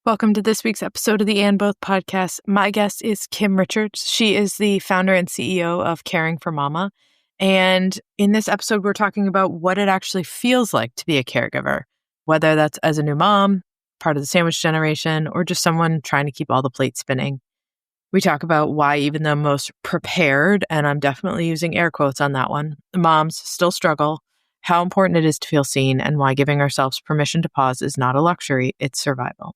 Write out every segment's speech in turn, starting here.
Welcome to this week's episode of the And Both podcast. My guest is Kim Richards. She is the founder and CEO of Caring for Mama. And in this episode, we're talking about what it actually feels like to be a caregiver, whether that's as a new mom, part of the sandwich generation, or just someone trying to keep all the plates spinning. We talk about why even the most prepared, and I'm definitely using air quotes on that one, moms still struggle, how important it is to feel seen, and why giving ourselves permission to pause is not a luxury, it's survival.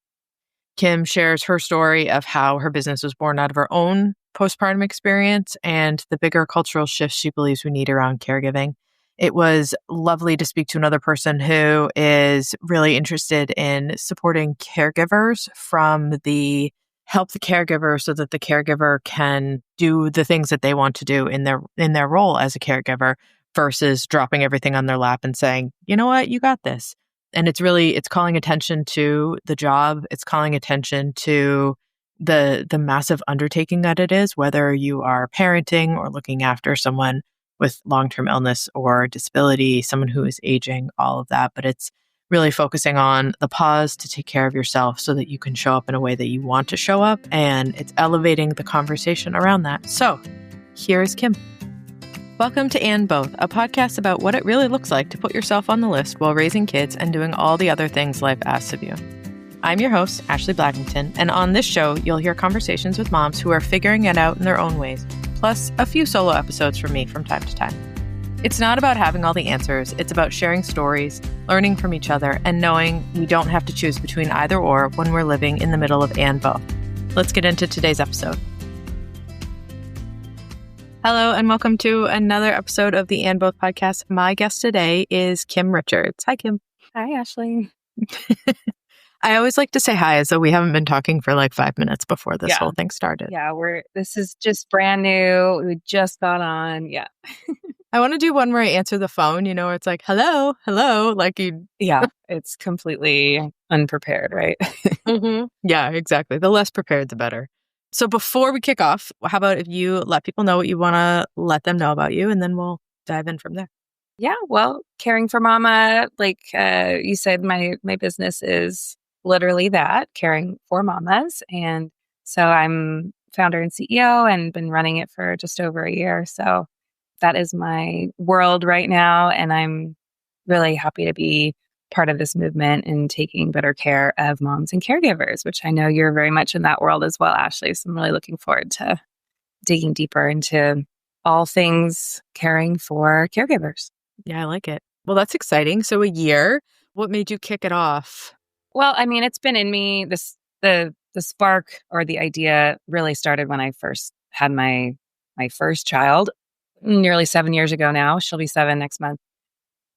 Kim shares her story of how her business was born out of her own postpartum experience and the bigger cultural shifts she believes we need around caregiving. It was lovely to speak to another person who is really interested in supporting caregivers from the help the caregiver so that the caregiver can do the things that they want to do in their role as a caregiver versus dropping everything on their lap and saying, you know what, you got this. And it's calling attention to the job. It's calling attention to the massive undertaking that it is, whether you are parenting or looking after someone with long-term illness or disability, someone who is aging, all of that. But it's really focusing on the pause to take care of yourself so that you can show up in a way that you want to show up. And it's elevating the conversation around that. So here is Kim. Welcome to And Both, a podcast about what it really looks like to put yourself on the list while raising kids and doing all the other things life asks of you. I'm your host, Ashley Blackington, and on this show, you'll hear conversations with moms who are figuring it out in their own ways, plus a few solo episodes from me from time to time. It's not about having all the answers, it's about sharing stories, learning from each other, and knowing we don't have to choose between either or when we're living in the middle of and both. Let's get into today's episode. Hello, and welcome to another episode of the And Both podcast. My guest today is Kim Richards. Hi, Kim. Hi, Ashley. I always like to say hi as though we haven't been talking for like 5 minutes before this whole thing started. Yeah, this is just brand new. We just got on. Yeah. I want to do one where I answer the phone, where it's like, hello, like you. Yeah, it's completely unprepared, right? Mm-hmm. Yeah, exactly. The less prepared, the better. So before we kick off, how about if you let people know what you want to let them know about you, and then we'll dive in from there. Yeah, well, Caring for Mama, like you said, my business is literally that, caring for mamas. And so I'm founder and CEO and been running it for just over a year. So that is my world right now. And I'm really happy to be part of this movement and taking better care of moms and caregivers, which I know you're very much in that world as well, Ashley. So I'm really looking forward to digging deeper into all things caring for caregivers. Yeah, I like it. Well, that's exciting. So a year, what made you kick it off? Well, I mean, it's been in me. The spark or the idea really started when I first had my first child nearly 7 years ago now. She'll be 7 next month.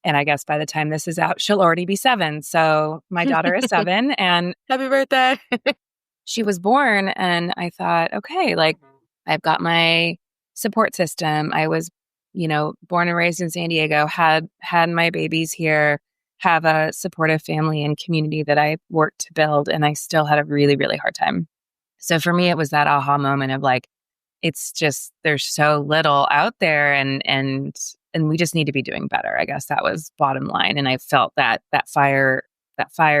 And I guess by the time this is out, she'll already be 7. So my daughter is 7 and happy birthday. She was born and I thought, okay, like I've got my support system. I was, born and raised in San Diego, had my babies here, have a supportive family and community that I worked to build. And I still had a really, really hard time. So for me, it was that aha moment of like, it's just, there's so little out there and we just need to be doing better. I guess that was bottom line. And I felt that fire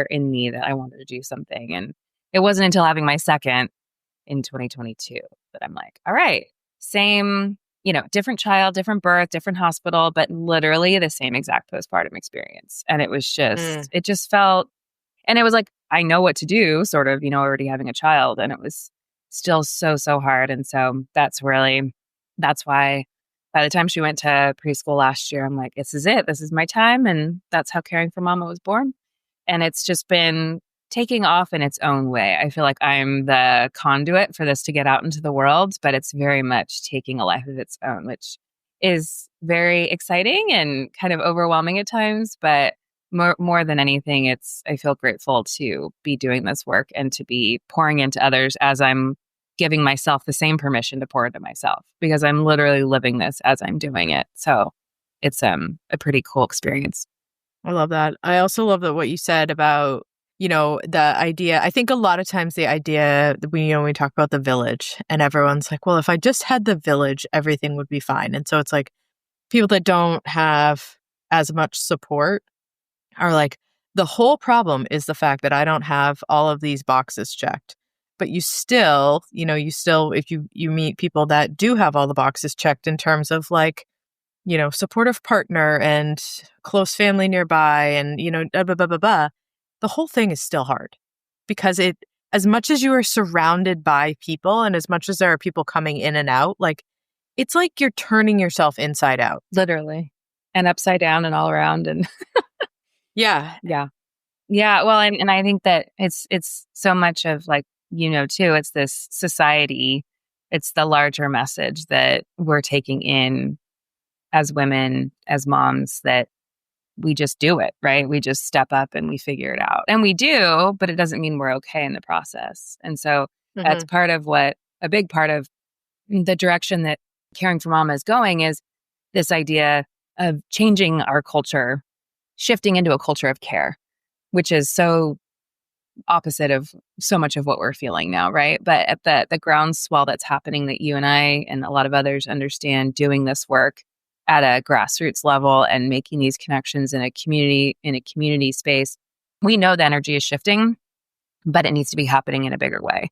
in me that I wanted to do something. And it wasn't until having my second in 2022 that I'm like, all right, same, different child, different birth, different hospital, but literally the same exact postpartum experience. And it was just, it just felt, and it was like, I know what to do, sort of, already having a child. And it was still so hard. And so that's why by the time she went to preschool last year, I'm like, this is it. This is my time. And that's how Caring for Mama was born. And it's just been taking off in its own way. I feel like I'm the conduit for this to get out into the world, but it's very much taking a life of its own, which is very exciting and kind of overwhelming at times. But more than anything, I feel grateful to be doing this work and to be pouring into others as I'm giving myself the same permission to pour into myself, because I'm literally living this as I'm doing it. So it's a pretty cool experience. I love that. I also love that what you said about, the idea. I think a lot of times the idea that we talk about the village and everyone's like, well, if I just had the village, everything would be fine. And so it's like people that don't have as much support are like, The whole problem is the fact that I don't have all of these boxes checked. But you still, if you meet people that do have all the boxes checked in terms of like, supportive partner and close family nearby and, blah, blah, blah, blah, blah, the whole thing is still hard because as much as you are surrounded by people and as much as there are people coming in and out, like, it's like you're turning yourself inside out. Literally. And upside down and all around. And yeah. Yeah. Yeah. Well, and I think that it's so much of like, too, it's this society, it's the larger message that we're taking in as women, as moms, that we just do it, right? We just step up and we figure it out. And we do, but it doesn't mean we're okay in the process. And so that's part of a big part of the direction that Caring for Mama is going is this idea of changing our culture, shifting into a culture of care, which is so opposite of so much of what we're feeling now, right? But at the groundswell that's happening that you and I and a lot of others understand doing this work at a grassroots level and making these connections in a community space, we know the energy is shifting, but it needs to be happening in a bigger way.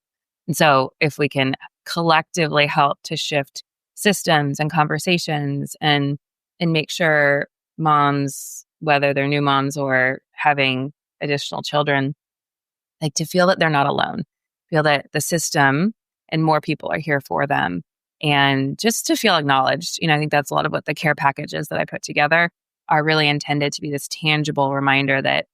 And so if we can collectively help to shift systems and conversations and make sure moms, whether they're new moms or having additional children, like to feel that they're not alone, feel that the system and more people are here for them, and just to feel acknowledged. I think that's a lot of what the care packages that I put together are really intended to be, this tangible reminder that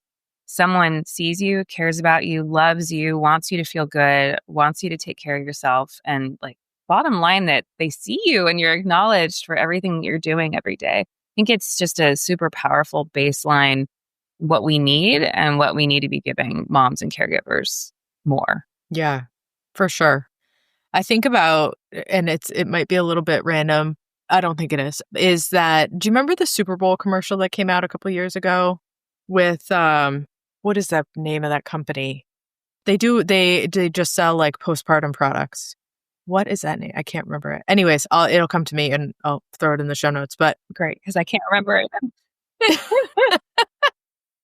someone sees you, cares about you, loves you, wants you to feel good, wants you to take care of yourself. And like bottom line, that they see you and you're acknowledged for everything you're doing every day. I think it's just a super powerful baseline, what we need and what we need to be giving moms and caregivers more. Yeah, for sure. I think about, and it might be a little bit random, I don't think it is that, do you remember the Super Bowl commercial that came out a couple years ago with, what is that name of that company? They just sell like postpartum products. What is that name? I can't remember it. Anyways, it'll come to me and I'll throw it in the show notes, but great, because I can't remember it.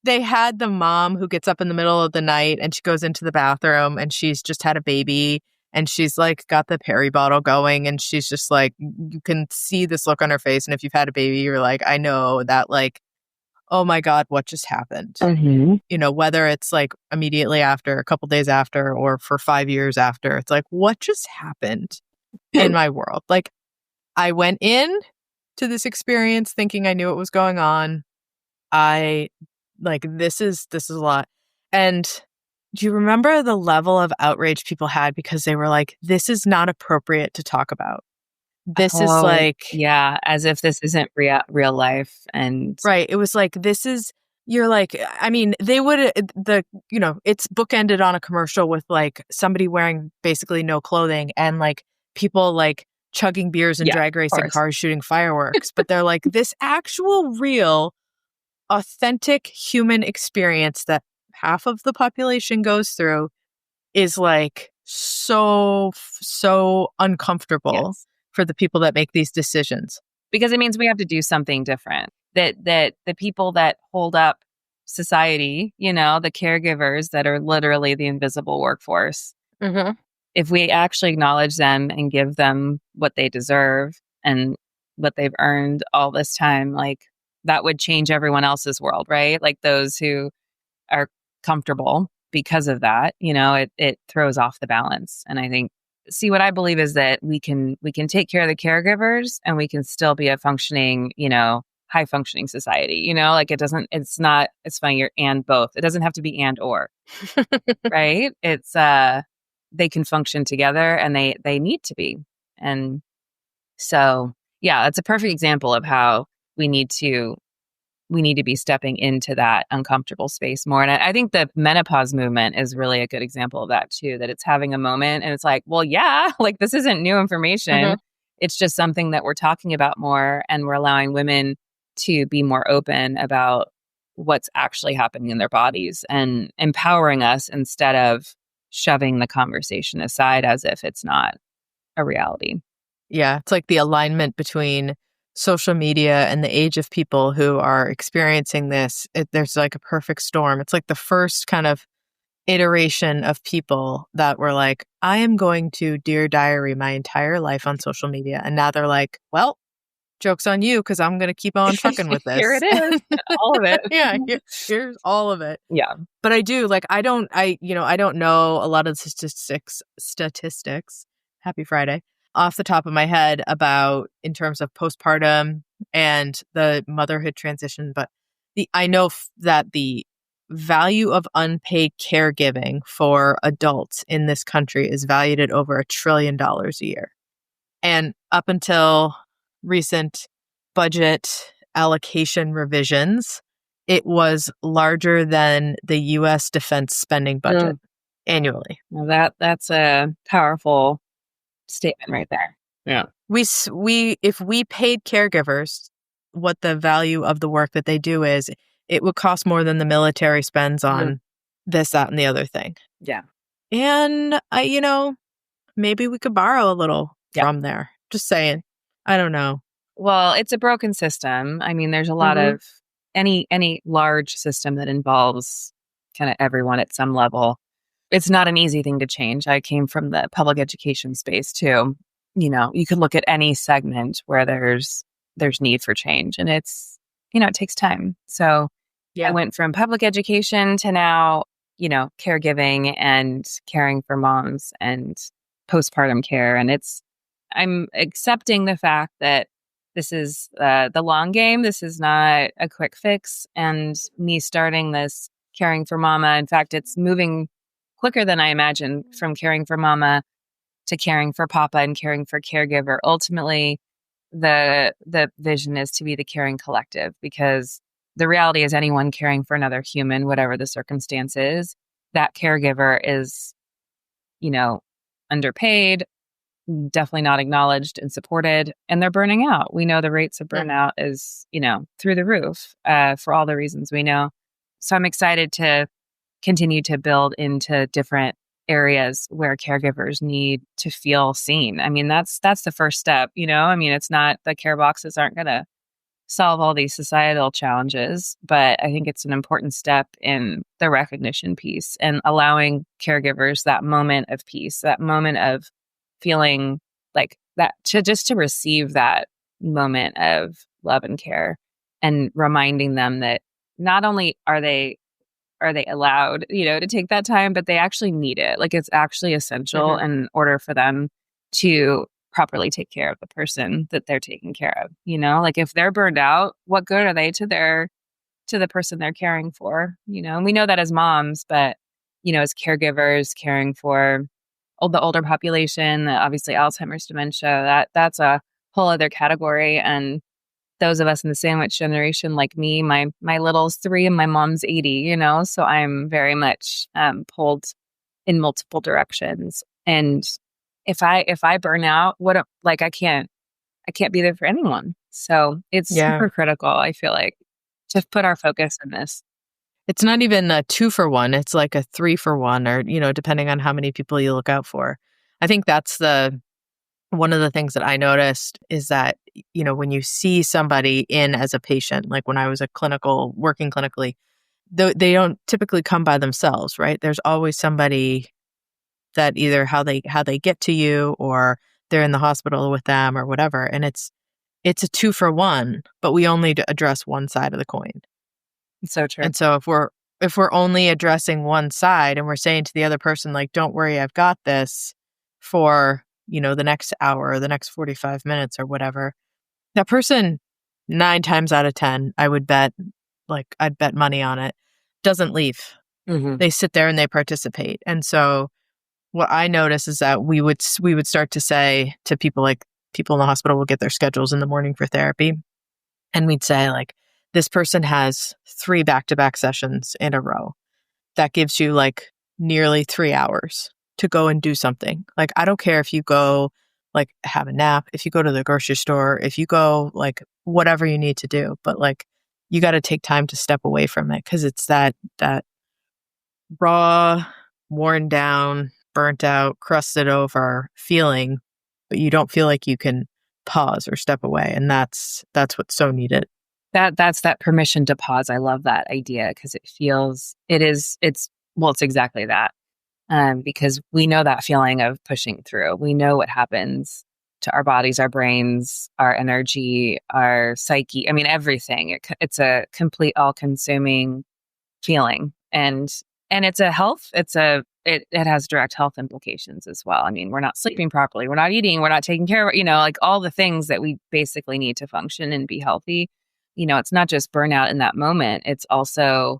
They had the mom who gets up in the middle of the night and she goes into the bathroom and she's just had a baby and she's like got the peri bottle going and she's just like, you can see this look on her face. And if you've had a baby, you're like, I know that, like, oh my God, what just happened? Whether it's like immediately after, a couple days after, or for 5 years after, it's like, what just happened in my world? Like, I went in to this experience thinking I knew what was going on. This is a lot. And do you remember the level of outrage people had because they were like, this is not appropriate to talk about? This is like... Yeah, as if this isn't real life. And right. It was like, you're like, I mean, they would, it's bookended on a commercial with like somebody wearing basically no clothing and like people like chugging beers and drag racing cars, shooting fireworks. But they're like, this actual real authentic human experience that half of the population goes through is like so uncomfortable for the people that make these decisions. Because it means we have to do something different. That the people that hold up society, the caregivers that are literally the invisible workforce, if we actually acknowledge them and give them what they deserve and what they've earned all this time, like that would change everyone else's world, right? Like those who are comfortable because of that, it throws off the balance. And I think, what I believe is that we can take care of the caregivers and we can still be a functioning, high functioning society, it's funny, you're and both. It doesn't have to be and or, right? It's, they can function together and they need to be. And so, yeah, it's a perfect example of how we need to be stepping into that uncomfortable space more. And I think the menopause movement is really a good example of that too, that it's having a moment and it's like, well, yeah, like this isn't new information. It's just something that we're talking about more and we're allowing women to be more open about what's actually happening in their bodies and empowering us instead of shoving the conversation aside as if it's not a reality. Yeah, it's like the alignment between social media and the age of people who are experiencing this, there's like a perfect storm. It's like the first kind of iteration of people that were like, I am going to Dear Diary my entire life on social media. And now they're like, well, joke's on you because I'm going to keep on trucking with this. Here it is. All of it. Yeah, here's all of it. Yeah. But I do like, I don't know a lot of the statistics, happy Friday, off the top of my head about in terms of postpartum and the motherhood transition. But I know that the value of unpaid caregiving for adults in this country is valued at over $1 trillion a year. And up until recent budget allocation revisions, it was larger than the U.S. defense spending budget annually. Well, that's a powerful statement right there. Yeah. If we paid caregivers what the value of the work that they do is, it would cost more than the military spends on this, that, and the other thing. Yeah. And maybe we could borrow a little from there. Just saying. I don't know. Well, it's a broken system. I mean, there's a lot of any large system that involves kind of everyone at some level. It's not an easy thing to change. I came from the public education space too. You could look at any segment where there's need for change, and it's, it takes time. So I went from public education to now, caregiving and caring for moms and postpartum care. And I'm accepting the fact that this is the long game. This is not a quick fix. And me starting this caring for mama, in fact, it's moving quicker than I imagined from caring for mama to caring for papa and caring for caregiver. Ultimately, the vision is to be the caring collective, because the reality is anyone caring for another human, whatever the circumstances, that caregiver is, underpaid, definitely not acknowledged and supported, and they're burning out. We know the rates of burnout is, through the roof for all the reasons we know. So I'm excited to continue to build into different areas where caregivers need to feel seen. I mean, that's the first step, it's not, the care boxes aren't going to solve all these societal challenges, but I think it's an important step in the recognition piece and allowing caregivers that moment of peace, that moment of feeling like that, to receive that moment of love and care, and reminding them that not only are they allowed, to take that time, but they actually need it. Like, it's actually essential in order for them to properly take care of the person that they're taking care of. Like, if they're burned out, what good are they to the person they're caring for? And we know that as moms, but, as caregivers caring for the older population, obviously Alzheimer's, dementia, that's a whole other category. And those of us in the sandwich generation, like me, my little's 3 and my mom's 80, so I'm very much pulled in multiple directions. And if I burn out, I can't be there for anyone. So it's super critical, I feel like, to put our focus on this. It's not even a 2-for-1. It's like a 3-for-1, or, depending on how many people you look out for. I think that's one of the things that I noticed is that, when you see somebody in as a patient, like when I was working clinically, they don't typically come by themselves, right? There's always somebody that either how they get to you, or they're in the hospital with them, or whatever. And it's a 2-for-1, but we only address one side of the coin. It's so true. And so if we're only addressing one side, and we're saying to the other person, like, don't worry, I've got this for, the next hour or the next 45 minutes or whatever, that person 9 times out of 10, I'd bet money on it, doesn't leave. They sit there and they participate. And so what I notice is that we would start to say to people, like, people in the hospital will get their schedules in the morning for therapy. And we'd say, like, this person has 3 back-to-back sessions in a row. That gives you like nearly 3 hours to go and do something. Like, I don't care if you go, like, have a nap, if you go to the grocery store, if you go, like, whatever you need to do, but, like, you got to take time to step away from it, because it's that raw, worn down, burnt out, crusted over feeling, but you don't feel like you can pause or step away. And that's what's so needed. That's that permission to pause. I love that idea because it's exactly that. Because we know that feeling of pushing through. We know what happens to our bodies, our brains, our energy, our psyche. I mean, everything. It's a complete, all-consuming feeling, and it's a health. It has direct health implications as well. I mean, we're not sleeping properly, we're not eating, we're not taking care of, like all the things that we basically need to function and be healthy. It's not just burnout in that moment; it's also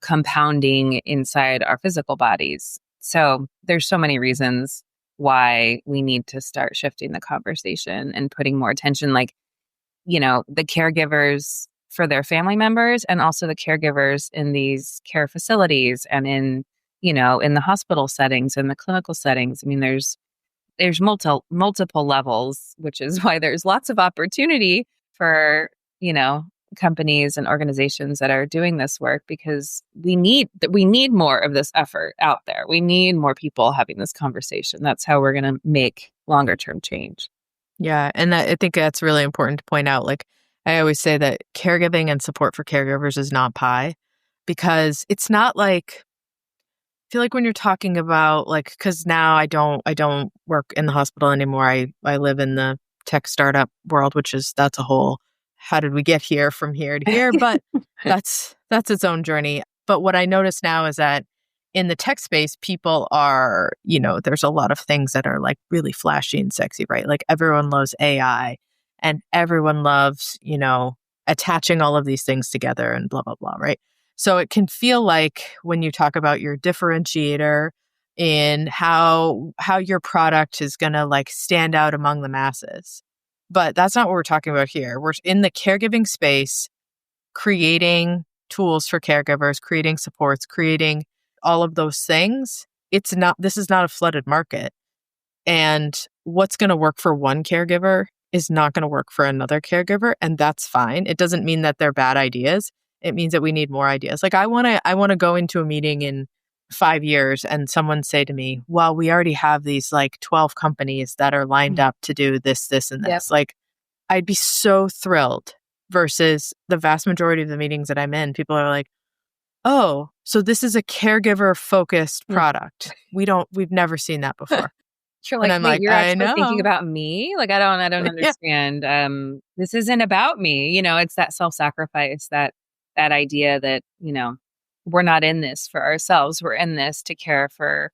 compounding inside our physical bodies. So there's so many reasons why we need to start shifting the conversation and putting more attention, like, the caregivers for their family members and also the caregivers in these care facilities and in the hospital settings and the clinical settings. I mean, there's multiple levels, which is why there's lots of opportunity for, companies and organizations that are doing this work, because we need more of this effort out there. We need more people having this conversation. That's how we're going to make longer term change. Yeah. And I think that's really important to point out. Like, I always say that caregiving and support for caregivers is not pie, because it's not like, I feel like when you're talking about, like, because now I don't work in the hospital anymore. I live in the tech startup world, that's a whole, how did we get here from here to here? But that's its own journey. But what I notice now is that in the tech space, people are, there's a lot of things that are like really flashy and sexy, right? Like everyone loves AI and everyone loves, attaching all of these things together and blah, blah, blah, right? So it can feel like when you talk about your differentiator in how your product is going to like stand out among the masses. But that's not what we're talking about here. We're in the caregiving space, creating tools for caregivers, creating supports, creating all of those things. This is not a flooded market. And what's going to work for one caregiver is not going to work for another caregiver. And that's fine. It doesn't mean that they're bad ideas. It means that we need more ideas. Like I want to go into a meeting in 5 years and someone say to me, well, we already have these like 12 companies that are lined up to do this, this, and this. Yep. Like I'd be so thrilled, versus the vast majority of the meetings that I'm in, people are like, oh, so this is a caregiver focused product. We've never seen that before. You're like, and I'm wait, like, you're I actually thinking know. about me? Like, I don't understand. This isn't about me. It's that self-sacrifice, that idea that, we're not in this for ourselves. We're in this to care for,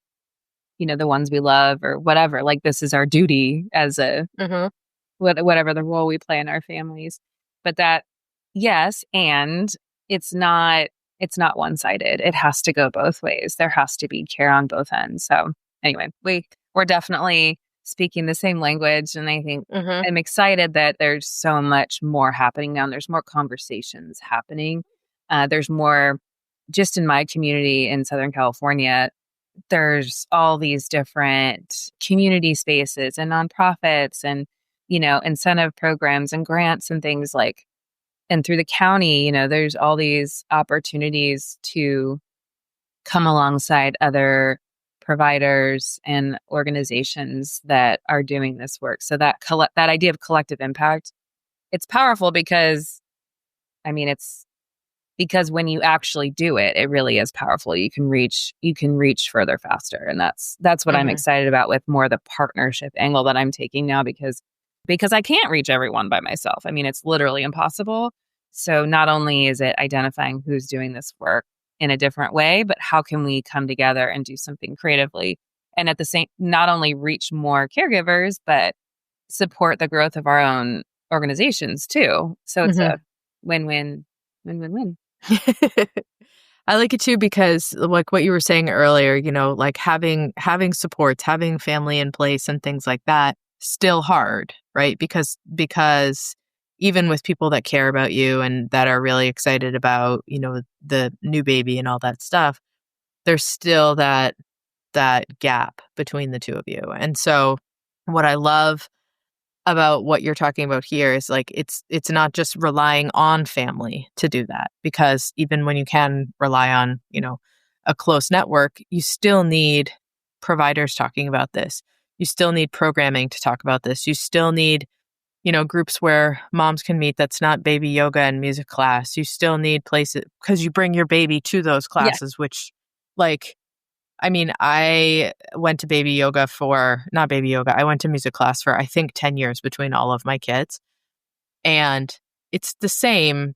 the ones we love or whatever. Like, this is our duty as whatever the role we play in our families. But that, yes, and it's not one-sided. It has to go both ways. There has to be care on both ends. So anyway, we're definitely speaking the same language. And I think I'm excited that there's so much more happening now. And there's more conversations happening. There's more, just in my community in Southern California, there's all these different community spaces and nonprofits and, incentive programs and grants and things like, and through the county, there's all these opportunities to come alongside other providers and organizations that are doing this work. So that idea of collective impact, it's powerful because, it's because when you actually do it, it really is powerful. You can reach further faster. And that's what I'm excited about with more the partnership angle that I'm taking now, because I can't reach everyone by myself. It's literally impossible. So not only is it identifying who's doing this work in a different way, but how can we come together and do something creatively and at the same, not only reach more caregivers, but support the growth of our own organizations too. So it's a win-win. I like it too, because like what you were saying earlier, like having supports, having family in place and things like that, still hard, right? Because even with people that care about you and that are really excited about, the new baby and all that stuff, there's still that gap between the two of you. And so what I love about what you're talking about here is like it's not just relying on family to do that, because even when you can rely on, a close network, you still need providers talking about this. You still need programming to talk about this. You still need groups where moms can meet that's not baby yoga and music class. You still need places because you bring your baby to those Yeah. classes, which I went to not baby yoga. I went to music class for, I think, 10 years between all of my kids. And it's the same,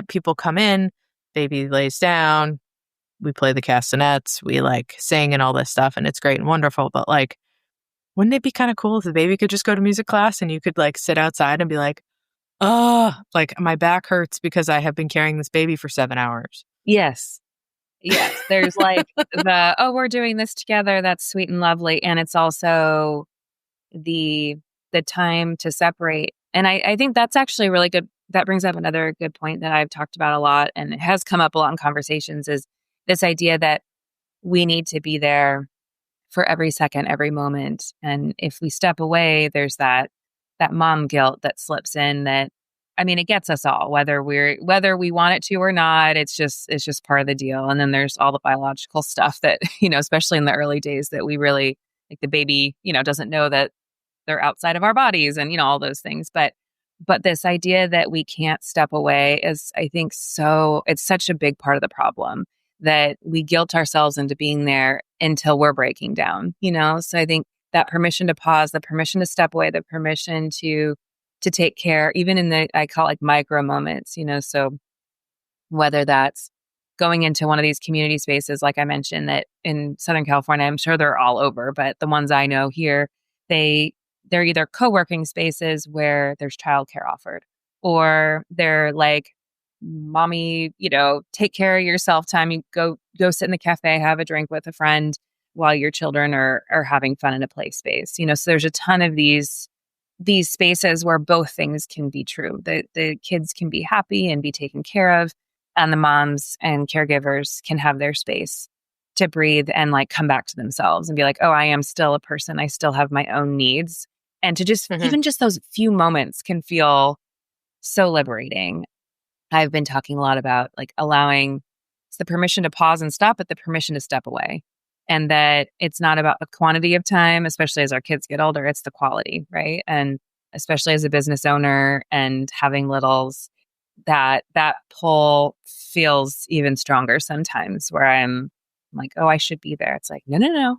people come in, baby lays down, we play the castanets, we sing and all this stuff. And it's great and wonderful. But wouldn't it be kind of cool if the baby could just go to music class and you could sit outside and be like, oh, my back hurts because I have been carrying this baby for 7 hours. Yes. Yes. There's we're doing this together. That's sweet and lovely. And it's also the time to separate. And I think that's actually really good. That brings up another good point that I've talked about a lot, and it has come up a lot in conversations, is this idea that we need to be there for every second, every moment. And if we step away, there's that mom guilt that slips in that, it gets us all, whether we want it to or not. It's just part of the deal. And then there's all the biological stuff that, especially in the early days, that we really, the baby, doesn't know that they're outside of our bodies and, all those things. But this idea that we can't step away is, I think, it's such a big part of the problem, that we guilt ourselves into being there until we're breaking down, So I think that permission to pause, the permission to step away, the permission to take care, even in I call it micro moments, So whether that's going into one of these community spaces, like I mentioned, that in Southern California, I'm sure they're all over, but the ones I know here, they're either co-working spaces where there's childcare offered, or they're mommy, take care of yourself time. You go sit in the cafe, have a drink with a friend while your children are having fun in a play space. So there's a ton of these spaces where both things can be true. The kids can be happy and be taken care of, and the moms and caregivers can have their space to breathe and come back to themselves and be like, oh, I am still a person. I still have my own needs. And to just, even just those few moments can feel so liberating. I've been talking a lot about allowing the permission to pause and stop, but the permission to step away. And that it's not about the quantity of time, especially as our kids get older, it's the quality, right? And especially as a business owner and having littles, that pull feels even stronger sometimes, where I'm like, oh, I should be there. It's like, no.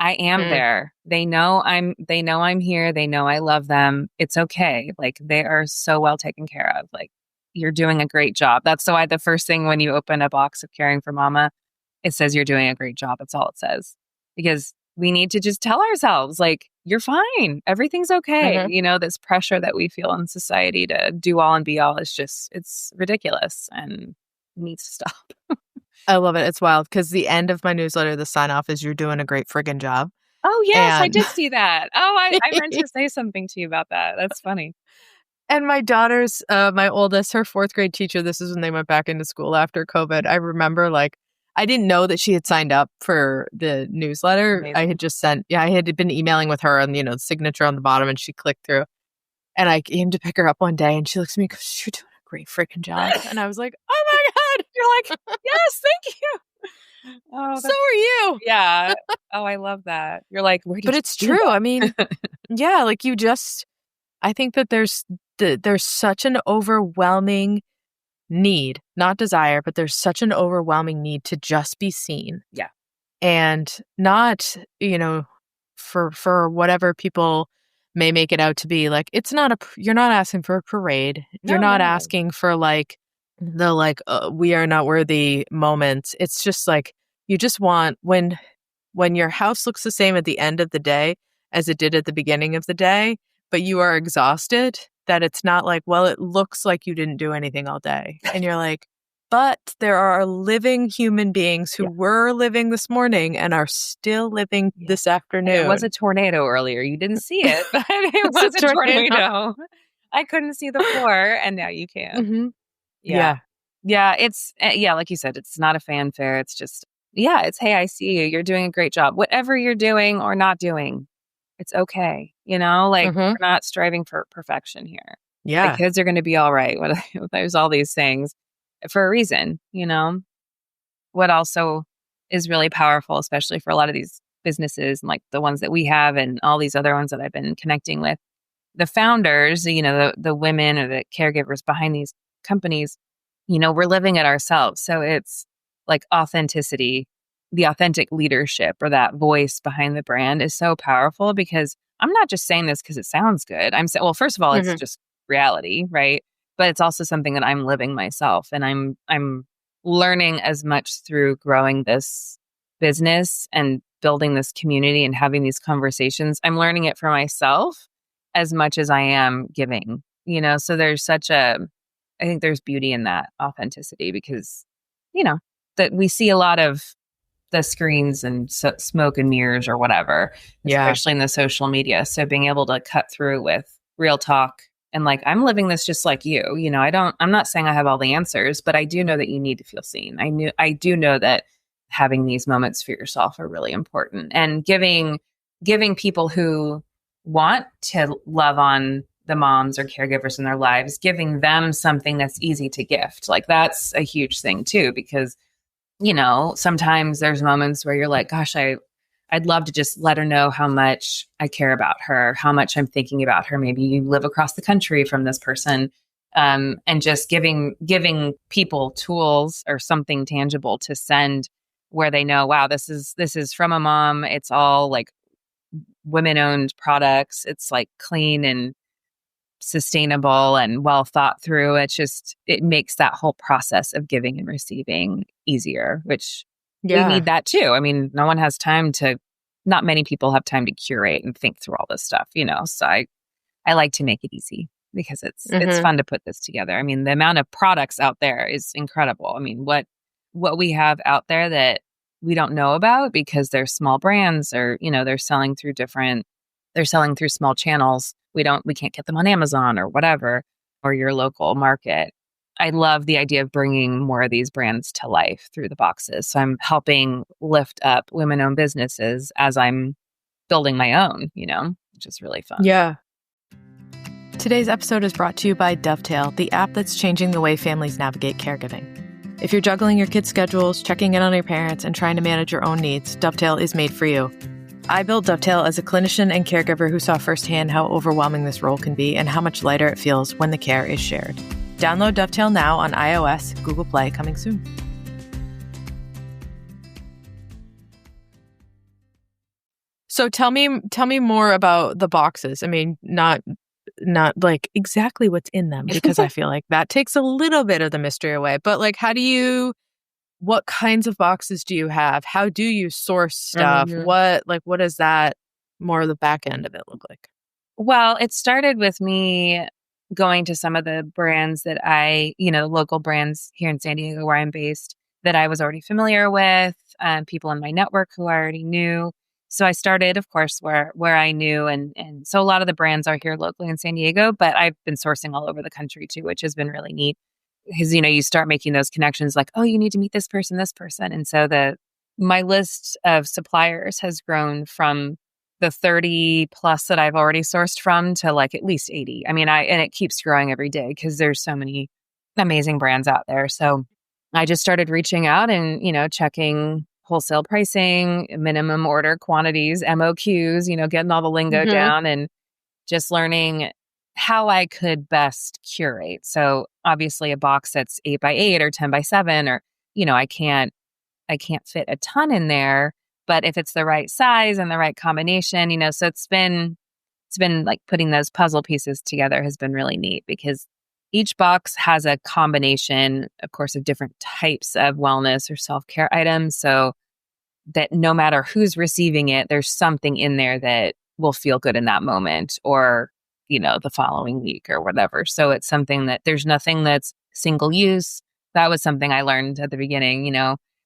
I am there. They know I'm here. They know I love them. It's okay. They are so well taken care of. You're doing a great job. That's why the first thing when you open a box of Caring for Mama, it says you're doing a great job. That's all it says. Because we need to just tell ourselves, you're fine. Everything's okay. This pressure that we feel in society to do all and be all it's ridiculous and needs to stop. I love it. It's wild because the end of my newsletter, the sign off is, you're doing a great friggin' job. Oh, yes, I did see that. Oh, I meant to say something to you about that. That's funny. And my daughter's, my oldest, her 4th grade teacher, this is when they went back into school after COVID. I remember I didn't know that she had signed up for the newsletter. Amazing. I had been emailing with her and, the signature on the bottom, and she clicked through. And I came to pick her up one day and she looks at me and goes, you're doing a great freaking job. And I was like, oh my God. You're like, yes, thank you. Oh, so are you. Yeah. Oh, I love that. You're like, where did But you it's true. That? Yeah, I think that there's such an overwhelming need, not desire, but there's such an overwhelming need to just be seen. Yeah. And not, for whatever people may make it out to be, it's not you're not asking for a parade. You're not asking for we are not worthy moments. It's just you just want, when your house looks the same at the end of the day as it did at the beginning of the day, but you are exhausted, that it's not well, it looks like you didn't do anything all day. And you're like, but there are living human beings who were living this morning and are still living this afternoon. And it was a tornado earlier. You didn't see it, but it was a tornado. I couldn't see the floor, and now you can. Mm-hmm. Yeah. It's, like you said, it's not a fanfare. It's just, it's, hey, I see you. You're doing a great job. Whatever you're doing or not doing, it's okay. We're not striving for perfection here. Yeah. The kids are going to be all right. There's all these things for a reason, What also is really powerful, especially for a lot of these businesses and the ones that we have and all these other ones that I've been connecting with, the founders, the women or the caregivers behind these companies, we're living it ourselves. So it's like authenticity, the authentic leadership or that voice behind the brand is so powerful, because I'm not just saying this because it sounds good. I'm saying, well, first of all, it's just reality, right? But it's also something that I'm living myself, and I'm learning as much through growing this business and building this community and having these conversations. I'm learning it for myself as much as I am giving, so I think there's beauty in that authenticity, because, that we see a lot of the screens and smoke and mirrors or whatever, especially in the social media. So being able to cut through with real talk and like, I'm living this just like you, I'm not saying I have all the answers, but I do know that you need to feel seen. I do know that having these moments for yourself are really important, and giving people who want to love on the moms or caregivers in their lives, giving them something that's easy to gift. Like that's a huge thing too, because, sometimes there's moments where you're like, gosh, I'd love to just let her know how much I care about her, how much I'm thinking about her. Maybe you live across the country from this person. And just giving people tools or something tangible to send where they know, wow, this is from a mom. It's all like women-owned products. It's like clean and sustainable and well thought through. It makes that whole process of giving and receiving easier, which we need that too. I mean, not many people have time to curate and think through all this stuff, so I like to make it easy, because it's fun to put this together. I mean, the amount of products out there is incredible. I mean, what we have out there that we don't know about because they're small brands, or, they're selling through small channels. We can't get them on Amazon or whatever, or your local market. I love the idea of bringing more of these brands to life through the boxes. So I'm helping lift up women-owned businesses as I'm building my own, which is really fun. Yeah. Today's episode is brought to you by Dovetail, the app that's changing the way families navigate caregiving. If you're juggling your kids' schedules, checking in on your parents, and trying to manage your own needs, Dovetail is made for you. I built Dovetail as a clinician and caregiver who saw firsthand how overwhelming this role can be and how much lighter it feels when the care is shared. Download Dovetail now on iOS, Google Play, coming soon. So tell me more about the boxes. I mean, not like exactly what's in them, because I feel like that takes a little bit of the mystery away. But like, what kinds of boxes do you have? How do you source stuff? What does that, more of the back end of it, look like? Well, it started with me going to some of the brands that the local brands here in San Diego where I'm based, that I was already familiar with, people in my network who I already knew. So I started, of course, where I knew. And so a lot of the brands are here locally in San Diego, but I've been sourcing all over the country too, which has been really neat. Because, you start making those connections like, oh, you need to meet this person. And so my list of suppliers has grown from the 30 plus that I've already sourced from to like at least 80. I mean, and it keeps growing every day because there's so many amazing brands out there. So I just started reaching out and, checking wholesale pricing, minimum order quantities, MOQs, getting all the lingo down and just learning how I could best curate. So obviously a box that's 8x8 or 10x7, or, I can't fit a ton in there, but if it's the right size and the right combination, so it's been like putting those puzzle pieces together has been really neat, because each box has a combination, of course, of different types of wellness or self-care items. So that no matter who's receiving it, there's something in there that will feel good in that moment, or the following week or whatever. So it's something that there's nothing that's single use. That was something I learned at the beginning.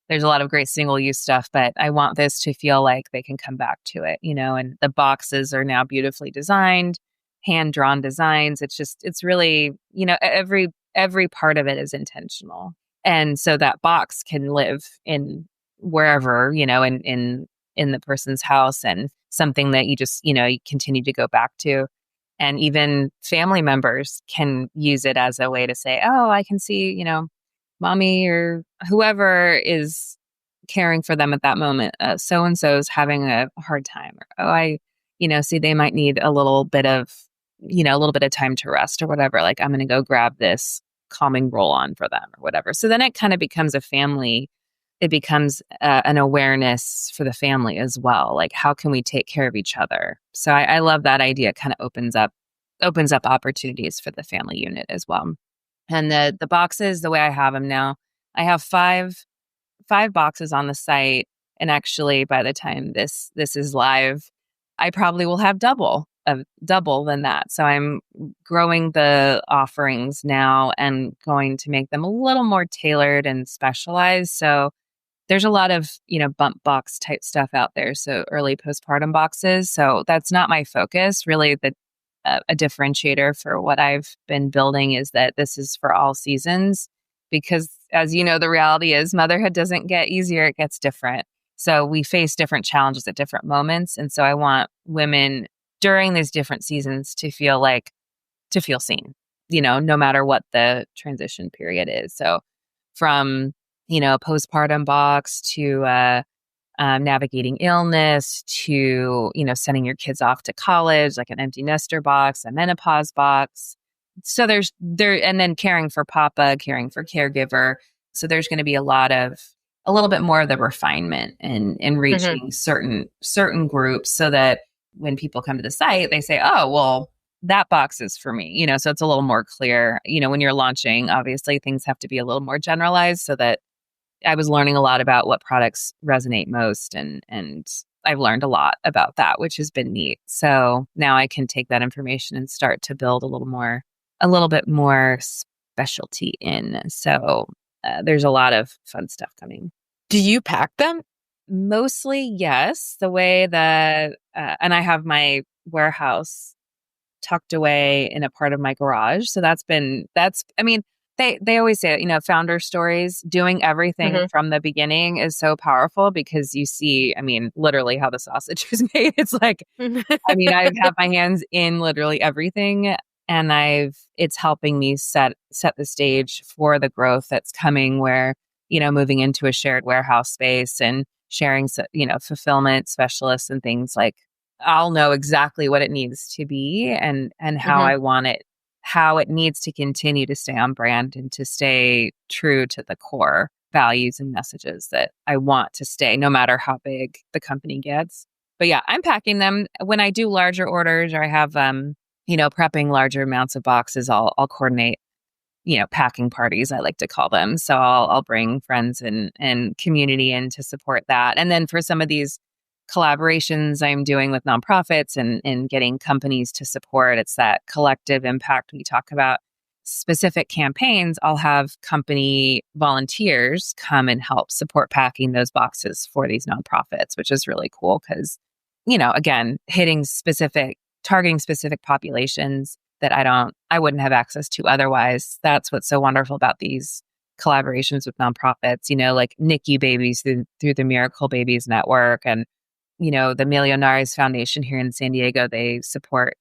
There's a lot of great single use stuff, but I want this to feel like they can come back to it, and the boxes are now beautifully designed, hand drawn designs. It's really, every part of it is intentional. And so that box can live in wherever, in the person's house, and something that you just, you continue to go back to. And even family members can use it as a way to say, oh, I can see, mommy or whoever is caring for them at that moment. So-and-so's having a hard time. Or, oh, see, they might need a little bit of a little bit of time to rest or whatever, like I'm going to go grab this calming roll on for them or whatever. So then it kind of becomes a family. It becomes an awareness for the family as well. Like, how can we take care of each other? So I love that idea. It kind of opens up opportunities for the family unit as well. And the boxes, the way I have them now, I have five boxes on the site. And actually, by the time this is live, I probably will have double than that. So I'm growing the offerings now and going to make them a little more tailored and specialized. So there's a lot of, bump box type stuff out there. So early postpartum boxes. So that's not my focus. Really, a differentiator for what I've been building is that this is for all seasons, because as you know, the reality is motherhood doesn't get easier. It gets different. So we face different challenges at different moments. And so I want women during these different seasons to feel seen, no matter what the transition period is. So from, postpartum box to navigating illness to, sending your kids off to college, like an empty nester box, a menopause box. So and then caring for papa, caring for caregiver. So there's going to be a little bit more of the refinement and reaching certain groups, so that when people come to the site, they say, oh, well, that box is for me, so it's a little more clear. When you're launching, obviously things have to be a little more generalized, so that I was learning a lot about what products resonate most. And I've learned a lot about that, which has been neat. So now I can take that information and start to build a little bit more specialty in. So there's a lot of fun stuff coming. Do you pack them? Mostly, yes. The way that, and I have my warehouse tucked away in a part of my garage. So they always say, founder stories, doing everything from the beginning is so powerful, because you see, literally how the sausage is made. It's like, I've had my hands in literally everything, and it's helping me set the stage for the growth that's coming, where, moving into a shared warehouse space and sharing, fulfillment specialists and things, like I'll know exactly what it needs to be and how I want it, how it needs to continue to stay on brand and to stay true to the core values and messages that I want to stay, no matter how big the company gets. But yeah, I'm packing them. When I do larger orders, or I have, prepping larger amounts of boxes, I'll coordinate, packing parties, I like to call them. So I'll bring friends and community in to support that. And then for some of these collaborations I'm doing with nonprofits and getting companies to support, it's that collective impact we talk about. Specific campaigns, I'll have company volunteers come and help support packing those boxes for these nonprofits, which is really cool because, again, targeting specific populations that I wouldn't have access to otherwise. That's what's so wonderful about these collaborations with nonprofits, like NICU babies through the Miracle Babies Network, and the Millionaires Foundation here in San Diego. They support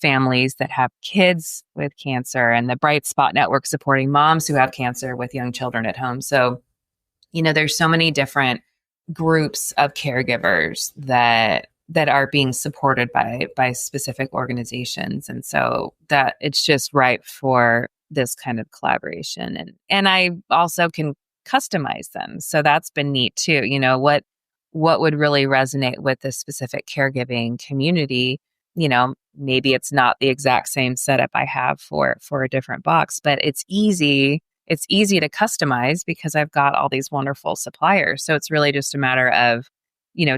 families that have kids with cancer, and the Bright Spot Network supporting moms who have cancer with young children at home. So, there's so many different groups of caregivers that are being supported by specific organizations. And so that it's just right for this kind of collaboration. And I also can customize them. So that's been neat too. What would really resonate with the specific caregiving community? Maybe it's not the exact same setup I have for a different box, but it's easy. It's easy to customize because I've got all these wonderful suppliers. So it's really just a matter of,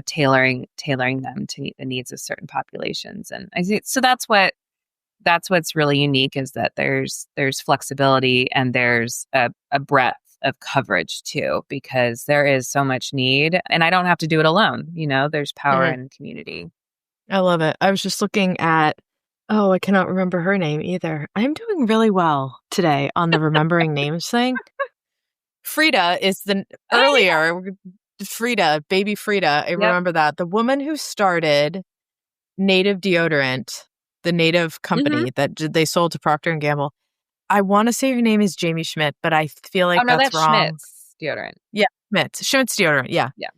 tailoring them to meet the needs of certain populations. And so that's what's really unique, is that there's flexibility and there's a breadth of coverage too, because there is so much need and I don't have to do it alone. There's power in community. I love it. I was just looking at, I cannot remember her name either. I'm doing really well today on the remembering names thing. Frida is earlier. Frida, baby Frida. I remember that. The woman who started Native Deodorant, the Native company that they sold to Procter & Gamble. I want to say her name is Jamie Schmidt, but I feel like that's wrong. Schmidt's deodorant. Yeah, Schmidt's deodorant. Yeah. Yeah.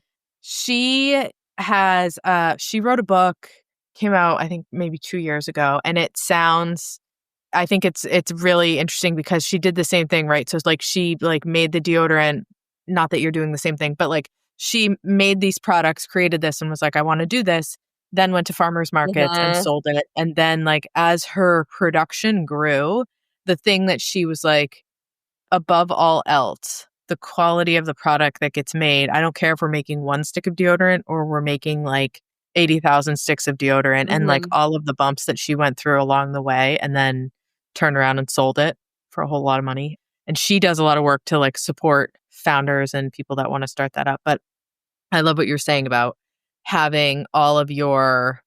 She has, she wrote a book. came out, I think maybe 2 years ago. And I think it's really interesting because she did the same thing, right? So it's like she like made the deodorant, not that you're doing the same thing, but like she made these products, created this and was like, I want to do this, then went to farmers markets and Mhm. sold it. And then like as her production grew, the thing that she was like, above all else, the quality of the product that gets made. I don't care if we're making one stick of deodorant or we're making like 80,000 sticks of deodorant and like Mhm. all of the bumps that she went through along the way and then turned around and sold it for a whole lot of money. And she does a lot of work to like support founders and people that want to start that up. But I love what you're saying about having all of your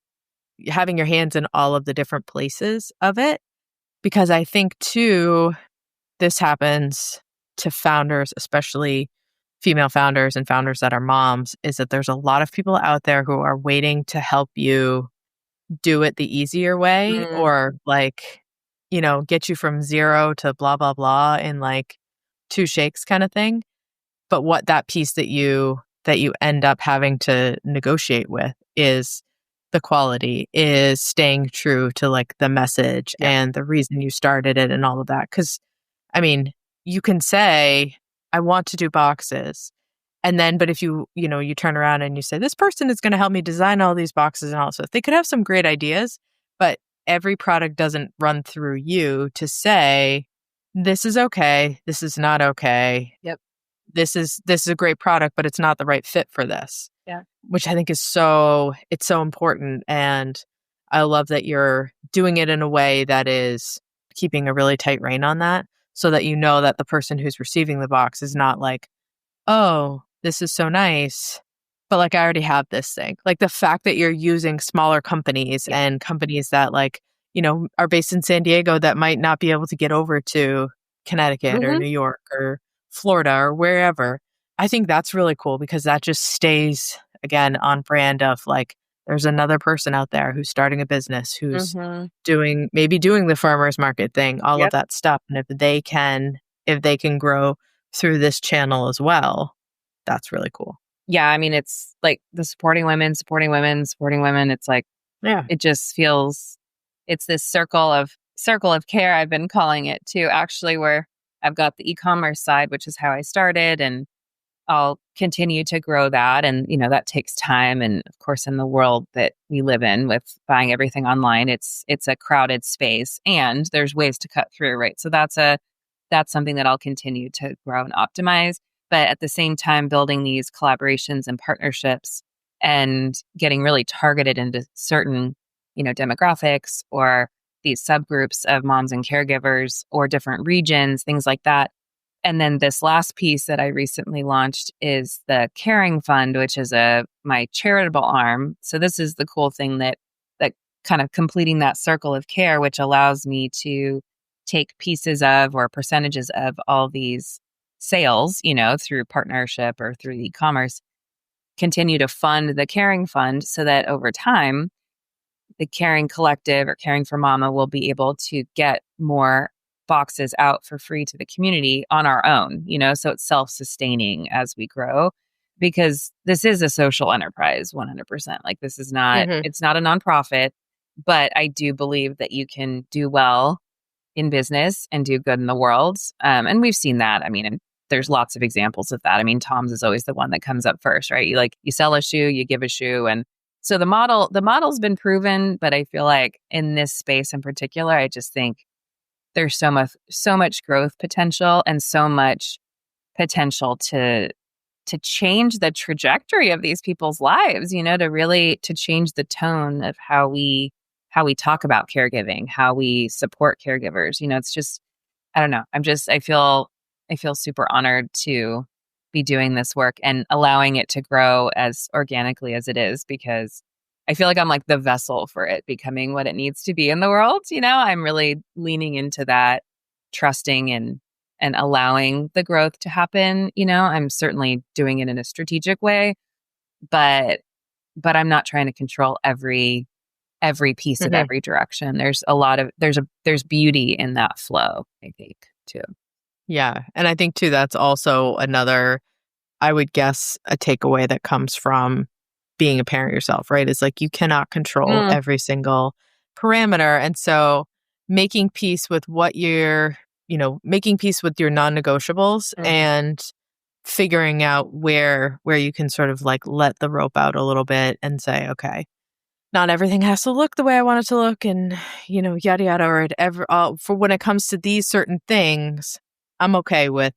having your hands in all of the different places of it because I think too this happens to founders, especially female founders and founders that are moms, is that there's a lot of people out there who are waiting to help you do it the easier way Mm. or like, get you from zero to blah, blah, blah in like two shakes kind of thing. But what that piece that you end up having to negotiate with is the quality, is staying true to like the message Yep. and the reason you started it and all of that. Cause I mean, you can say, I want to do boxes. And then, but if you turn around and you say, this person is going to help me design all these boxes and all this, they could have some great ideas, but every product doesn't run through you to say, this is okay. This is not okay. Yep. This is a great product, but it's not the right fit for this, Yeah. which I think it's so important. And I love that you're doing it in a way that is keeping a really tight rein on that so that you know that the person who's receiving the box is not like, oh, this is so nice, but like I already have this thing. Like the fact that you're using smaller companies Yep. and companies that like, are based in San Diego that might not be able to get over to Connecticut or Mhm. New York or Florida or wherever. I think that's really cool because that just stays again on brand of like there's another person out there who's starting a business who's Mhm. doing the farmers market thing, all of Yep. that stuff. And if they can grow through this channel as well, that's really cool. Yeah, I mean, it's like the supporting women, supporting women, supporting women. It's like Yeah. it just feels it's this circle of care I've been calling it too, actually, where I've got the e-commerce side, which is how I started, and I'll continue to grow that. And, that takes time. And of course, in the world that we live in with buying everything online, it's a crowded space and there's ways to cut through, right? So that's something that I'll continue to grow and optimize. But at the same time, building these collaborations and partnerships and getting really targeted into certain, demographics or these subgroups of moms and caregivers or different regions, things like that. And then this last piece that I recently launched is the Caring Fund, which is my charitable arm. So this is the cool thing that kind of completing that circle of care, which allows me to take pieces of or percentages of all these sales, through partnership or through e-commerce, continue to fund the Caring Fund so that over time the Caring Collective or Caring for Mama will be able to get more boxes out for free to the community on our own, so it's self-sustaining as we grow because this is a social enterprise 100%. Like this is not, Hmm. it's not a nonprofit, but I do believe that you can do well in business and do good in the world. And we've seen that. I mean, and there's lots of examples of that. I mean, Tom's is always the one that comes up first, right? You sell a shoe, you give a shoe. And so the model's been proven, but I feel like in this space in particular, I just think there's so much growth potential and so much potential to change the trajectory of these people's lives, to change the tone of how we talk about caregiving, how we support caregivers. It's just, I don't know. I feel super honored to be doing this work and allowing it to grow as organically as it is because I feel like I'm like the vessel for it becoming what it needs to be in the world. I'm really leaning into that, trusting and allowing the growth to happen. I'm certainly doing it in a strategic way, but I'm not trying to control every piece of Hmm. every direction. There's beauty in that flow, I think, too. Yeah. And I think too, that's also another, I would guess, a takeaway that comes from being a parent yourself, right? It's like you cannot control Mm. every single parameter. And so making peace with making peace with your non-negotiables and figuring out where you can sort of like let the rope out a little bit and say, okay, not everything has to look the way I want it to look, and yada yada, or for when it comes to these certain things, I'm okay with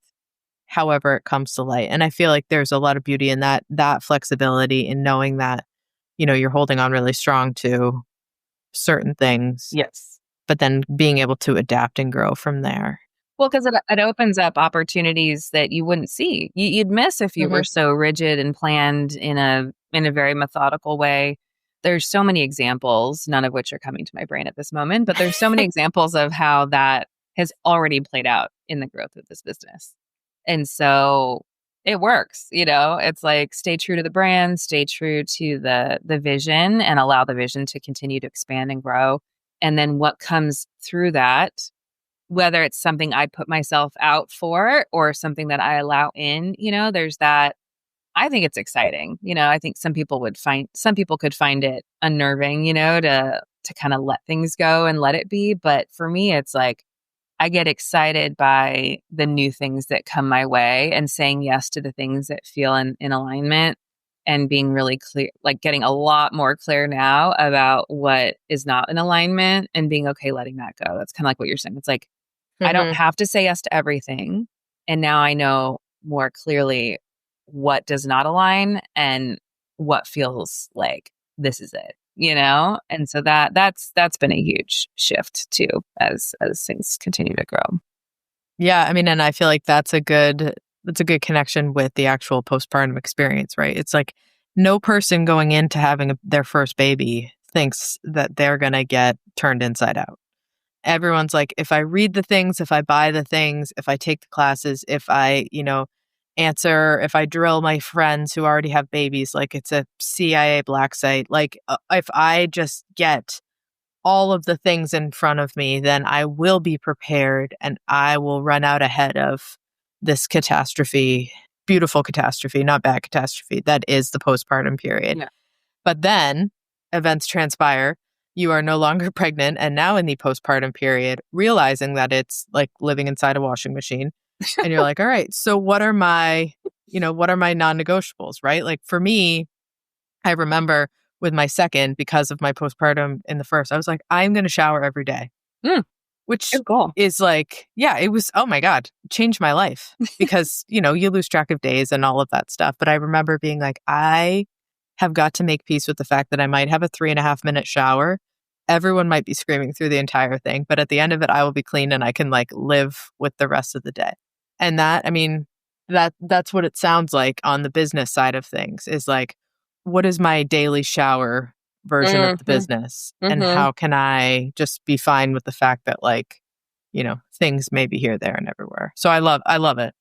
however it comes to light. And I feel like there's a lot of beauty in that flexibility in knowing that you're holding on really strong to certain things, Yes. but then being able to adapt and grow from there. Well, because it opens up opportunities that you wouldn't see. You'd miss if you were so rigid and planned in a very methodical way. There's so many examples, none of which are coming to my brain at this moment, but there's so many examples of how that has already played out in the growth of this business. And so it works, it's like stay true to the brand, stay true to the vision, and allow the vision to continue to expand and grow. And then what comes through that, whether it's something I put myself out for or something that I allow in, there's that. I think it's exciting. I think some people could find it unnerving, to kind of let things go and let it be. But for me, it's like, I get excited by the new things that come my way and saying yes to the things that feel in alignment, and being really clear, like getting a lot more clear now about what is not in alignment and being okay letting that go. That's kind of like what you're saying. It's like, I don't have to say yes to everything. And now I know more clearly what does not align and what feels like this is it, And so that's been a huge shift too as things continue to grow. Yeah, I mean, and I feel like that's a good connection with the actual postpartum experience, right? It's like no person going into having their first baby thinks that they're going to get turned inside out. Everyone's like, if I read the things, if I buy the things, if I take the classes, if I, if I drill my friends who already have babies, like it's a CIA black site, like if I just get all of the things in front of me, then I will be prepared and I will run out ahead of this catastrophe, beautiful catastrophe, not bad catastrophe. That is the postpartum period. Yeah. But then events transpire. You are no longer pregnant and now in the postpartum period, realizing that it's like living inside a washing machine. And you're like, all right, so what are my non-negotiables, right? Like for me, I remember with my second, because of my postpartum in the first, I was like, I'm going to shower every day, which cool. is like, yeah, it was, oh my God, changed my life because, you lose track of days and all of that stuff. But I remember being like, I have got to make peace with the fact that I might have a 3.5-minute shower. Everyone might be screaming through the entire thing, but at the end of it, I will be clean and I can like live with the rest of the day. And that, I mean, that's what it sounds like on the business side of things is like, what is my daily shower version of the business? And how can I just be fine with the fact that like, things may be here, there, and everywhere. So I love it.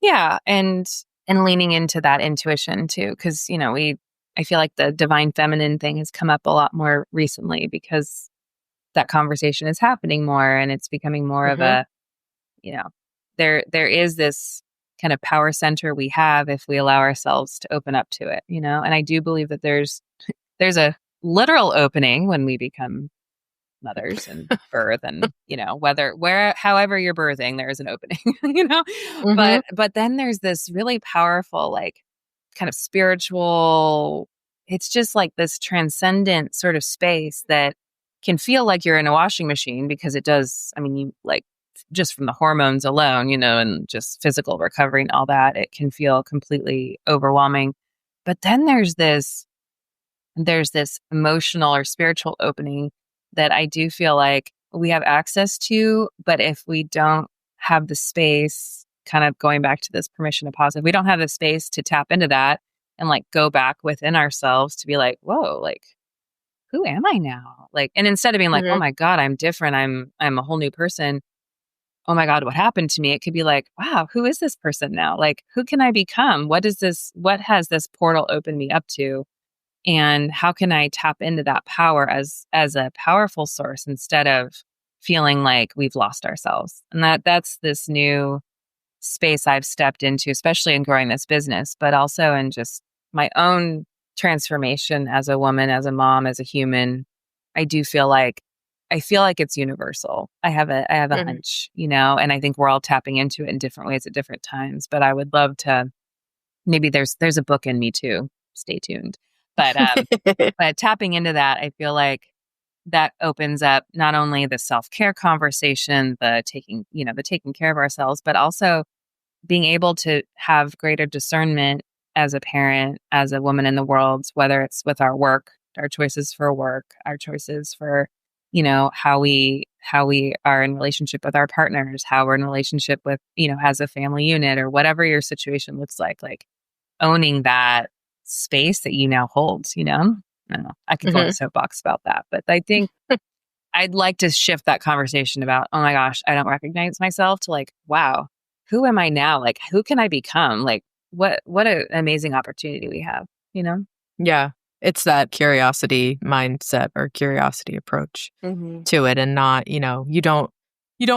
Yeah. And leaning into that intuition too. Cause I feel like the divine feminine thing has come up a lot more recently because that conversation is happening more and it's becoming more of a, there is this kind of power center we have if we allow ourselves to open up to it, And I do believe that there's a literal opening when we become mothers and birth and, however you're birthing, there is an opening, But then there's this really powerful, like kind of spiritual, it's just like this transcendent sort of space that can feel like you're in a washing machine because it does. I mean, you like, just from the hormones alone, and just physical recovery and all that, it can feel completely overwhelming. But then there's this emotional or spiritual opening that I do feel like we have access to. But if we don't have the space, kind of going back to this permission to pause, if we don't have the space to tap into that and like go back within ourselves to be like, whoa, like, who am I now? Like, and instead of being like, oh my God, I'm different. I'm a whole new person. Oh my God, what happened to me? It could be like, wow, who is this person now? Like, who can I become? What has this portal opened me up to? And how can I tap into that power as a powerful source instead of feeling like we've lost ourselves? And that's this new space I've stepped into, especially in growing this business, but also in just my own transformation as a woman, as a mom, as a human, I do feel like it's universal. I have a hunch, and I think we're all tapping into it in different ways at different times. But I would love to, maybe there's a book in me too. Stay tuned. But but tapping into that, I feel like that opens up not only the self-care conversation, the taking care of ourselves, but also being able to have greater discernment as a parent, as a woman in the world, whether it's with our work, our choices for work, our choices for, how we are in relationship with our partners, how we're in relationship with, as a family unit, or whatever your situation looks like owning that space that you now hold, I don't know. I could go on a soapbox about that, but I think I'd like to shift that conversation about, oh my gosh, I don't recognize myself, to like, wow, who am I now? Like, who can I become? Like, what an amazing opportunity we have, Yeah. It's that curiosity mindset or curiosity approach to it, and not, you don't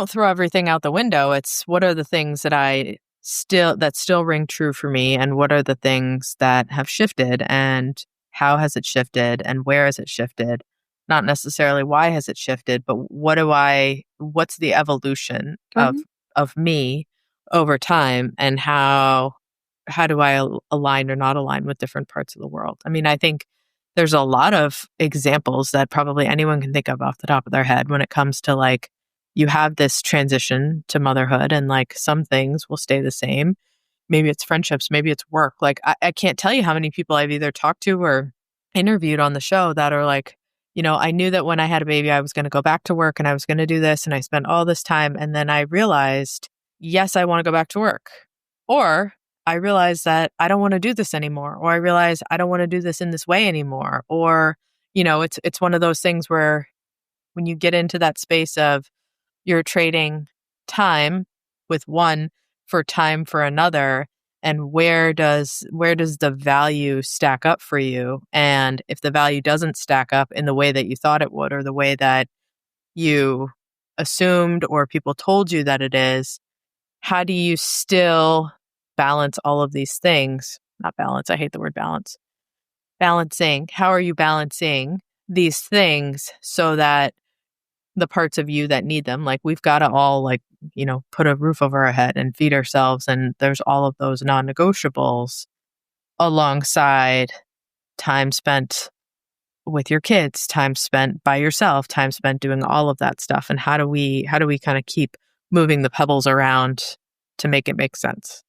throw everything out the window. It's, what are the things that still ring true for me, and what are the things that have shifted, and how has it shifted, and where has it shifted? Not necessarily why has it shifted, but what's the evolution of me over time, and how do I align or not align with different parts of the world? I mean, I think there's a lot of examples that probably anyone can think of off the top of their head when it comes to, like, you have this transition to motherhood, and like some things will stay the same. Maybe it's friendships, maybe it's work. Like, I can't tell you how many people I've either talked to or interviewed on the show that are like, I knew that when I had a baby, I was going to go back to work and I was going to do this. And I spent all this time. And then I realized, yes, I want to go back to work. Or I realized that I don't want to do this anymore. Or I realized I don't want to do this in this way anymore. Or, it's one of those things where when you get into that space of you're trading time with one for time for another, and where does the value stack up for you? And if the value doesn't stack up in the way that you thought it would, or the way that you assumed or people told you that it is, how do you still balance all of these things? Not balance, I hate the word balance. Balancing. How are you balancing these things so that the parts of you that need them, like, we've got to all, like, put a roof over our head and feed ourselves, and there's all of those non-negotiables alongside time spent with your kids, time spent by yourself, time spent doing all of that stuff. And how do we kind of keep moving the pebbles around to make it make sense?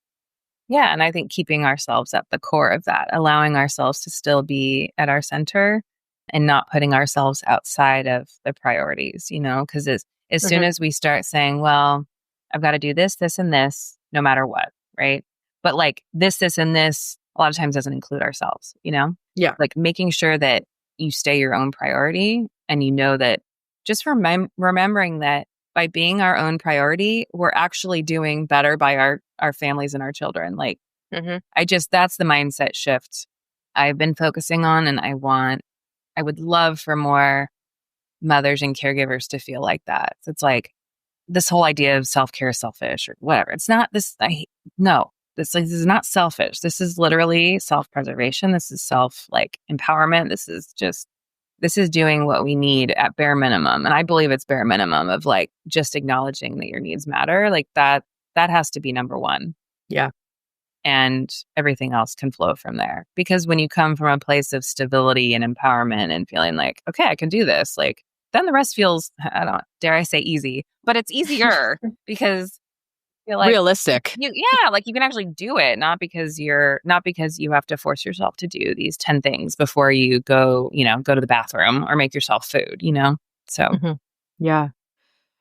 Yeah. And I think keeping ourselves at the core of that, allowing ourselves to still be at our center and not putting ourselves outside of the priorities, because as soon as we start saying, well, I've got to do this, this, and this, no matter what, right? But like this, and this, a lot of times doesn't include ourselves, Yeah. Like making sure that you stay your own priority, and that just remembering that by being our own priority, we're actually doing better by our families and our children. Like, that's the mindset shift I've been focusing on, and I would love for more mothers and caregivers to feel like that. So it's like this whole idea of self-care is selfish or whatever. It's not this. No, this is not selfish. This is literally self-preservation. This is empowerment. This is doing what we need at bare minimum. And I believe it's bare minimum of like just acknowledging that your needs matter. Like that has to be number one. Yeah. And everything else can flow from there. Because when you come from a place of stability and empowerment and feeling like, okay, I can do this, like, then the rest feels, dare I say easy, but it's easier because you're like realistic. Like you can actually do it, not because you have to force yourself to do these 10 things before you go to the bathroom or make yourself food, So Yeah.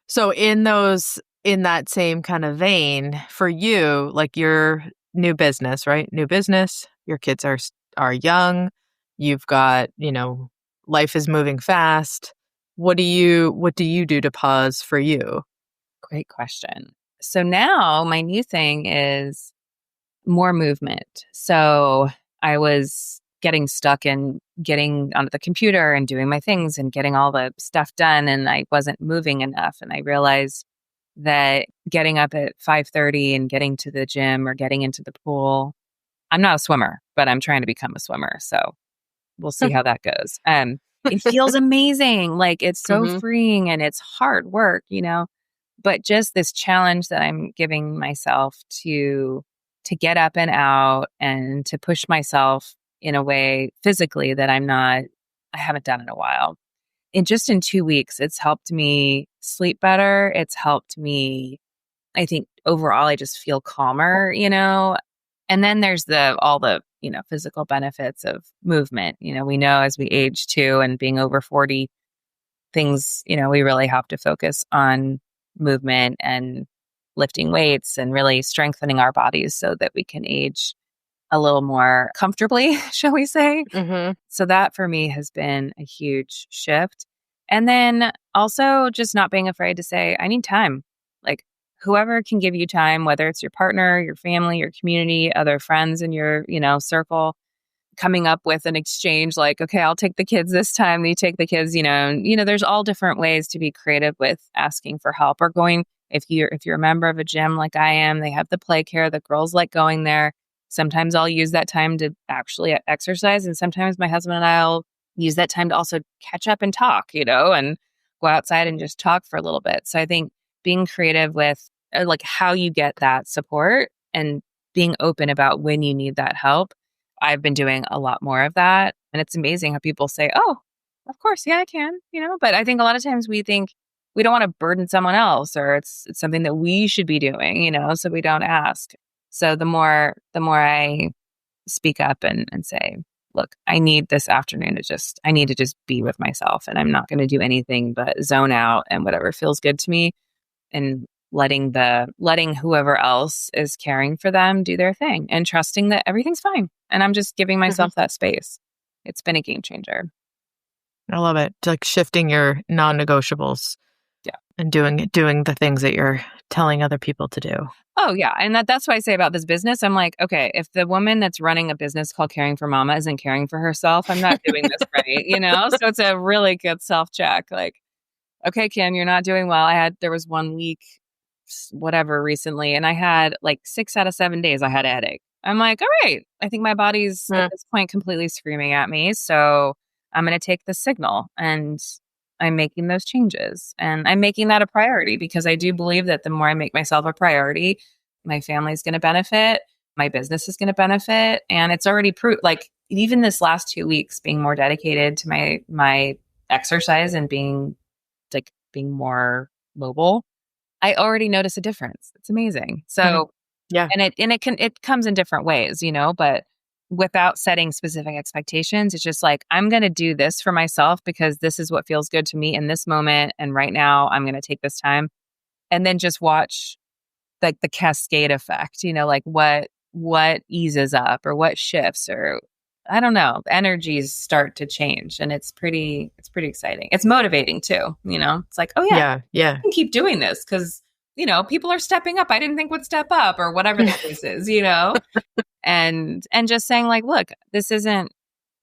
So in that same kind of vein, for you, like, your new business, right? New business, your kids are young, you've got, life is moving fast. What do you do to pause for you? Great question. So now my new thing is more movement. So I was getting stuck in getting onto the computer and doing my things and getting all the stuff done, and I wasn't moving enough. And I realized that getting up at 5:30 and getting to the gym or getting into the pool, I'm not a swimmer, but I'm trying to become a swimmer. So we'll see how that goes. It feels amazing. Like it's so Mm-hmm. freeing and it's hard work, but just this challenge that I'm giving myself to get up and out and to push myself in a way physically that I haven't done in a while. And just in 2 weeks, it's helped me sleep better. It's helped me, I think overall, I just feel calmer. And then there's all the, physical benefits of movement. We know as we age too, and being over 40, things, we really have to focus on movement and lifting weights and really strengthening our bodies so that we can age a little more comfortably, shall we say. Mm-hmm. So that for me has been a huge shift. And then also just not being afraid to say, I need time. Like whoever can give you time, whether it's your partner, your family, your community, other friends in your, circle, coming up with an exchange like, okay, I'll take the kids this time, you take the kids, there's all different ways to be creative with asking for help or going. If you're a member of a gym like I am, they have the play care, the girls like going there. Sometimes I'll use that time to actually exercise. And sometimes my husband and I'll use that time to also catch up and talk, and go outside and just talk for a little bit. So I think being creative with like how you get that support and being open about when you need that help. I've been doing a lot more of that. And it's amazing how people say, oh, of course, yeah, I can, but I think a lot of times we think we don't want to burden someone else or it's something that we should be doing, so we don't ask. So the more I speak up and say, look, I need this afternoon I need to just be with myself and I'm not going to do anything but zone out and whatever feels good to me and letting whoever else is caring for them do their thing and trusting that everything's fine. And I'm just giving myself that space. It's been a game changer. I love it. Like shifting your non-negotiables. Yeah. And doing the things that you're telling other people to do. Oh, yeah. And that's what I say about this business. I'm like, okay, if the woman that's running a business called Caring for Mama isn't caring for herself, I'm not doing this right, So it's a really good self-check. Like, okay, Kim, you're not doing well. There was 1 week, whatever, recently, and I had like 6 out of 7 days I had a headache. I'm like, all right, I think my body's at this point completely screaming at me. So I'm going to take the signal and I'm making those changes and I'm making that a priority because I do believe that the more I make myself a priority, my family's going to benefit, my business is going to benefit. And it's already proved, like even this last 2 weeks, being more dedicated to my exercise and being more mobile, I already notice a difference. It's amazing. So, yeah. And it comes in different ways, but without setting specific expectations, it's just like, I'm going to do this for myself because this is what feels good to me in this moment. And right now I'm going to take this time and then just watch like the cascade effect, like what eases up or what shifts or I don't know, energies start to change and it's pretty exciting. It's motivating too, it's like, oh yeah, I can keep doing this because, people are stepping up. I didn't think would step up or whatever the case is, and just saying like, look, this isn't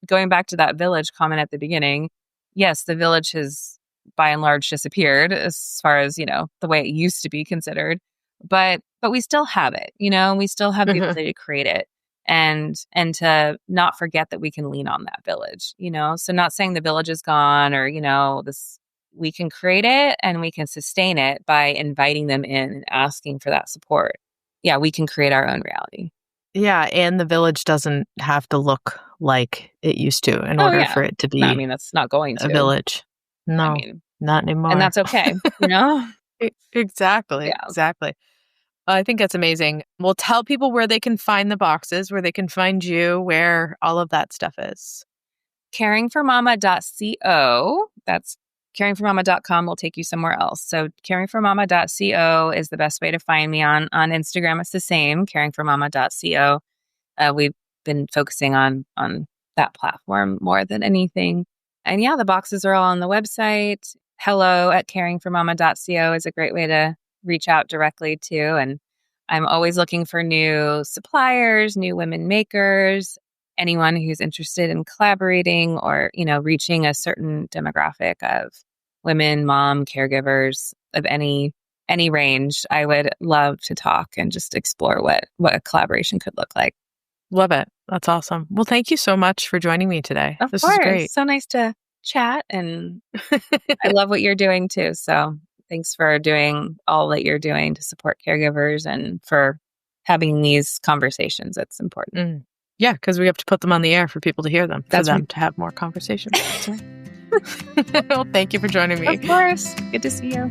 going back to that village comment at the beginning. Yes, the village has by and large disappeared as far as, the way it used to be considered, but we still have it, we still have the ability to create it. And to not forget that we can lean on that village, so not saying the village is gone or, we can create it and we can sustain it by inviting them in and asking for that support. Yeah, we can create our own reality. Yeah. And the village doesn't have to look like it used to in order for it to be. No, I mean, that's not going to a village. No, not anymore. And that's okay. Exactly. Yeah. Exactly. I think that's amazing. We'll tell people where they can find the boxes, where they can find you, where all of that stuff is. caringformama.co. That's caringformama.com will take you somewhere else. So caringformama.co is the best way to find me on Instagram. It's the same, caringformama.co. We've been focusing on that platform more than anything. And yeah, the boxes are all on the website. hello@caringformama.co is a great way to reach out directly too. And I'm always looking for new suppliers, new women makers, anyone who's interested in collaborating or, reaching a certain demographic of women, mom, caregivers of any range. I would love to talk and just explore what a collaboration could look like. Love it. That's awesome. Well, thank you so much for joining me today. Of This is course. great. So nice to chat. And I love what you're doing too. So thanks for doing all that you're doing to support caregivers and for having these conversations. It's important. Mm. Yeah, because we have to put them on the air for people to hear them, for That's them right. to have more conversations. That's right. Well, thank you for joining me. Of course. Good to see you.